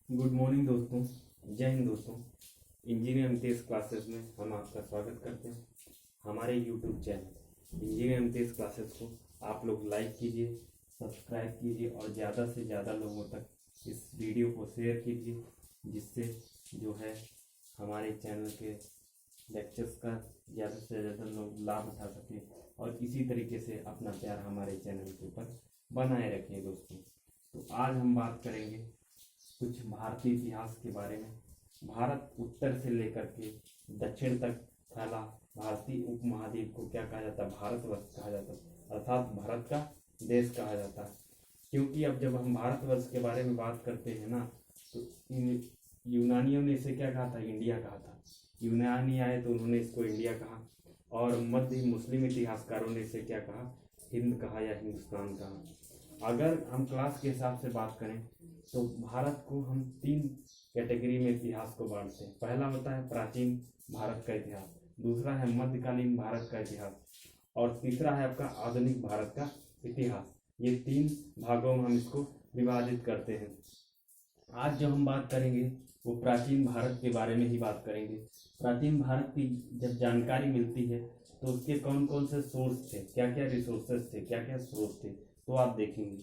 Good morning दोस्तों। जय हिंद दोस्तों। इंजीनियर इम्तियाज़ क्लासेस में हम आपका स्वागत करते हैं। हमारे यूट्यूब चैनल इंजीनियर इम्तियाज़ क्लासेस को आप लोग लाइक कीजिए, सब्सक्राइब कीजिए और ज़्यादा से ज़्यादा लोगों तक इस वीडियो को शेयर कीजिए, जिससे जो है हमारे चैनल के लेक्चर्स का ज़्यादा से ज़्यादा लोग लाभ उठा सकें और इसी तरीके से अपना प्यार हमारे चैनल के ऊपर बनाए रखें दोस्तों। तो आज हम बात करेंगे कुछ भारतीय इतिहास के बारे में। भारत उत्तर से लेकर के दक्षिण तक फैला भारतीय उपमहाद्वीप को क्या कहा जाता है? भारतवर्ष कहा जाता है, अर्थात भारत का देश कहा जाता है। क्योंकि अब जब हम भारतवर्ष के बारे में बात करते हैं ना, तो इन यूनानियों ने इसे क्या कहा था? इंडिया कहा था। यूनानी आए तो उन्होंने इसको इंडिया कहा, और मध्य मुस्लिम इतिहासकारों ने इसे क्या कहा? हिंद कहा या हिंदुस्तान कहा। अगर हम क्लास के हिसाब से बात करें तो भारत को हम 3 कैटेगरी में इतिहास को बांटते हैं। पहला होता है प्राचीन भारत का इतिहास, दूसरा है मध्यकालीन भारत का इतिहास, और तीसरा है आपका आधुनिक भारत का इतिहास। ये 3 भागों में हम इसको विभाजित करते हैं। आज जो हम बात करेंगे वो प्राचीन भारत के बारे में ही बात करेंगे। प्राचीन भारत की जब जानकारी मिलती है तो उसके कौन कौन से सोर्स थे, क्या क्या रिसोर्सेज थे, क्या क्या स्रोत थे, तो आप देखेंगे।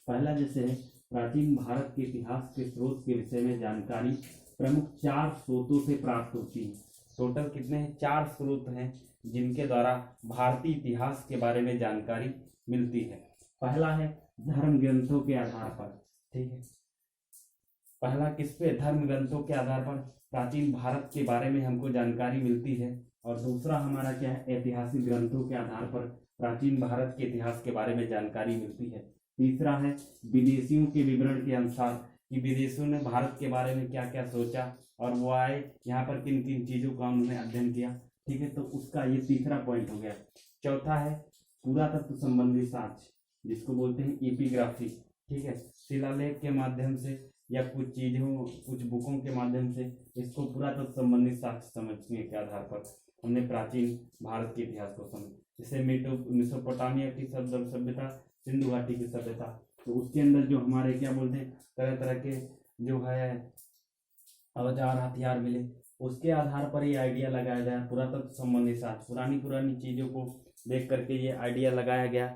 पहला जैसे है प्राचीन भारत के इतिहास के स्रोत के विषय में जानकारी प्रमुख 4 स्रोतों से प्राप्त होती है। टोटल कितने हैं? 4 स्रोत हैं जिनके द्वारा भारतीय इतिहास के बारे में जानकारी मिलती है। पहला है धर्म ग्रंथों के आधार पर। ठीक है, पहला किस पे? धर्म ग्रंथों के आधार पर प्राचीन भारत के बारे में हमको जानकारी मिलती है। और दूसरा हमारा क्या है? ऐतिहासिक ग्रंथों के आधार पर प्राचीन भारत के इतिहास के बारे में जानकारी मिलती है। तीसरा है विदेशियों के विवरण के अनुसार कि विदेशियों ने भारत के बारे में क्या क्या सोचा और वो आए यहाँ पर किन किन चीज़ों का उन्होंने अध्ययन किया। ठीक है, तो उसका ये तीसरा पॉइंट हो गया। चौथा है पुरातत्व संबंधी साक्ष्य, जिसको बोलते हैं एपिग्राफी। ठीक है, शिलालेख के माध्यम से या कुछ चीज़ों, कुछ बुकों के माध्यम से इसको पुरातत्व संबंधी साक्ष्य समझने के आधार पर हमने प्राचीन भारत के इतिहास को समझ। जैसे मेसोपोटामिया की सभ्यता, सिंधु घाटी की सभ्यता, तो उसके अंदर जो हमारे क्या बोलते हैं, तरह तरह के जो है औजार हथियार मिले, उसके आधार पर ये आइडिया लगाया गया पुरातत्व संबंधी साक्ष्य, पुरानी चीज़ों को देख करके ये आइडिया लगाया गया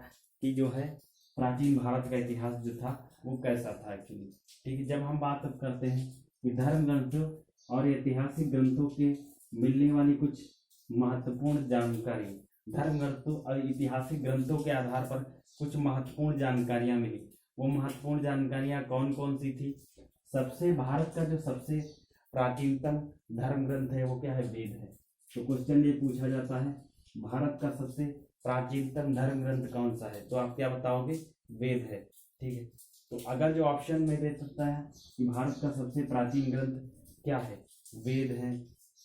कि जो है प्राचीन भारत का इतिहास जो था वो कैसा था एक्चुअली। ठीक है, जब हम बात अब करते हैं कि धर्म ग्रंथों और ऐतिहासिक ग्रंथों के मिलने वाली कुछ महत्वपूर्ण जानकारी, धर्म ग्रंथों और ऐतिहासिक ग्रंथों के आधार पर कुछ महत्वपूर्ण जानकारियां मिली। वो महत्वपूर्ण जानकारियां कौन कौन सी थी? सबसे भारत का जो सबसे प्राचीनतम धर्म ग्रंथ है वो क्या है? वेद है। तो क्वेश्चन ये पूछा जाता है भारत का सबसे प्राचीनतम धर्म ग्रंथ कौन सा है, तो आप क्या बताओगे? वेद है। ठीक है, तो अगर जो ऑप्शन में दे सकता है कि भारत का सबसे प्राचीन ग्रंथ क्या है? वेद है।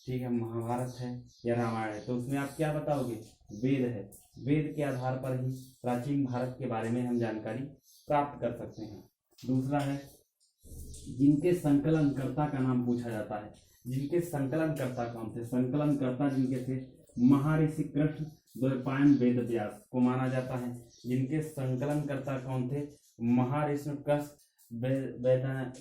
ठीक है, महाभारत है या रामायण है, तो उसमें आप क्या बताओगे? वेद है। वेद के आधार पर ही प्राचीन भारत के बारे में हम जानकारी प्राप्त कर सकते हैं। दूसरा है जिनके संकलनकर्ता का नाम पूछा जाता है। जिनके संकलनकर्ता कौन थे? संकलनकर्ता जिनके थे महर्षि कृष्ण द्वैपायन वेद व्यास को माना जाता है। जिनके संकलनकर्ता कौन थे? महर्षि कृष्ण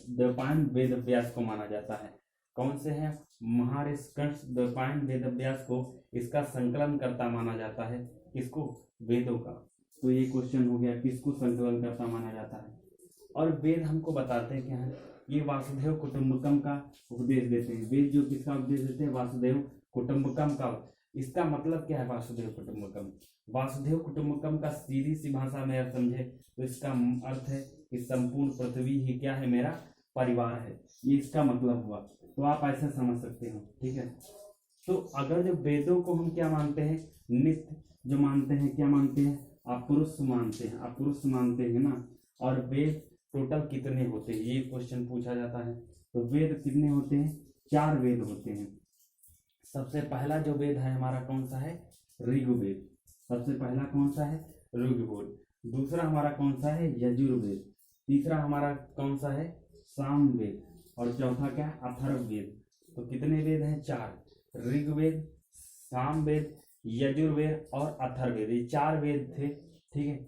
द्वैपायन वेद व्यास को माना जाता है। कौन से हैं? महर्षि कृष्ण द्वैपायन वेद व्यास को इसका संकलनकर्ता माना जाता है। किसको? वेदों का। तो ये क्वेश्चन हो गया, किसको संकलनकर्ता माना जाता है। और वेद हमको बताते हैं क्या है? ये वासुदेव कुटुंबकम का उपदेश देते हैं। वेद जो किसका उपदेश देते हैं? वासुदेव कुटुंबकम का। इसका मतलब क्या है वासुदेव कुटुंबकम? वासुदेव कुटुंबकम का सीधी सी भाषा में अर्थ समझे तो इसका अर्थ है कि संपूर्ण पृथ्वी ही क्या है? मेरा परिवार है। ये इसका मतलब हुआ, तो आप ऐसे समझ सकते हो। ठीक है, तो अगर जो वेदों को हम क्या मानते हैं? नित्य जो मानते हैं, क्या मानते हैं? अपरुष मानते हैं, अपरुष मानते हैं ना। और वेद टोटल कितने होते हैं, ये क्वेश्चन पूछा जाता है। तो वेद कितने होते हैं? 4 वेद होते हैं। सबसे पहला जो वेद है हमारा कौन सा है? ऋग्वेद। सबसे पहला कौन सा है? ऋग्वेद। दूसरा हमारा कौन सा है? यजुर्वेद। तीसरा हमारा कौन सा है? सामवेद। और चौथा क्या है? अथर्ववेद। तो कितने वेद हैं? 4। ऋग्वेद, सामवेद, यजुर्वेद और अथर्ववेद, ये 4 वेद थे। ठीक है,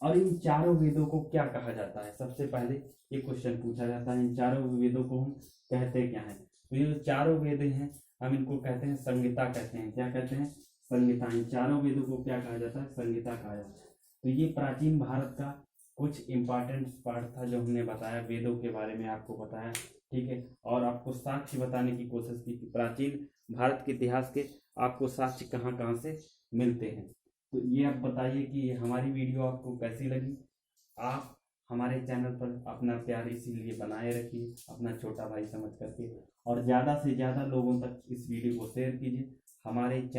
और इन चारों वेदों को क्या कहा जाता है? सबसे पहले ये क्वेश्चन पूछा जाता है। इन चारों वेदों को हम कहते क्या हैं? तो ये जो चारों वेद हैं हम इनको कहते हैं संहिता कहते हैं। क्या कहते हैं? संहिता। इन चारों वेदों को क्या कहा जाता है? संहिता कहा जाता है। तो ये प्राचीन भारत का कुछ इम्पॉर्टेंट पार्ट था जो हमने बताया, वेदों के बारे में आपको बताया, ठीक है। और आपको साक्ष्य बताने की कोशिश की कि प्राचीन भारत के इतिहास के आपको साक्ष्य कहाँ कहाँ से मिलते हैं। तो ये आप बताइए कि हमारी वीडियो आपको कैसी लगी। आप हमारे चैनल पर अपना प्यार इसीलिए बनाए रखिए अपना छोटा भाई समझ करके, और ज़्यादा से ज़्यादा लोगों तक इस वीडियो को शेयर कीजिए। हमारे चैनल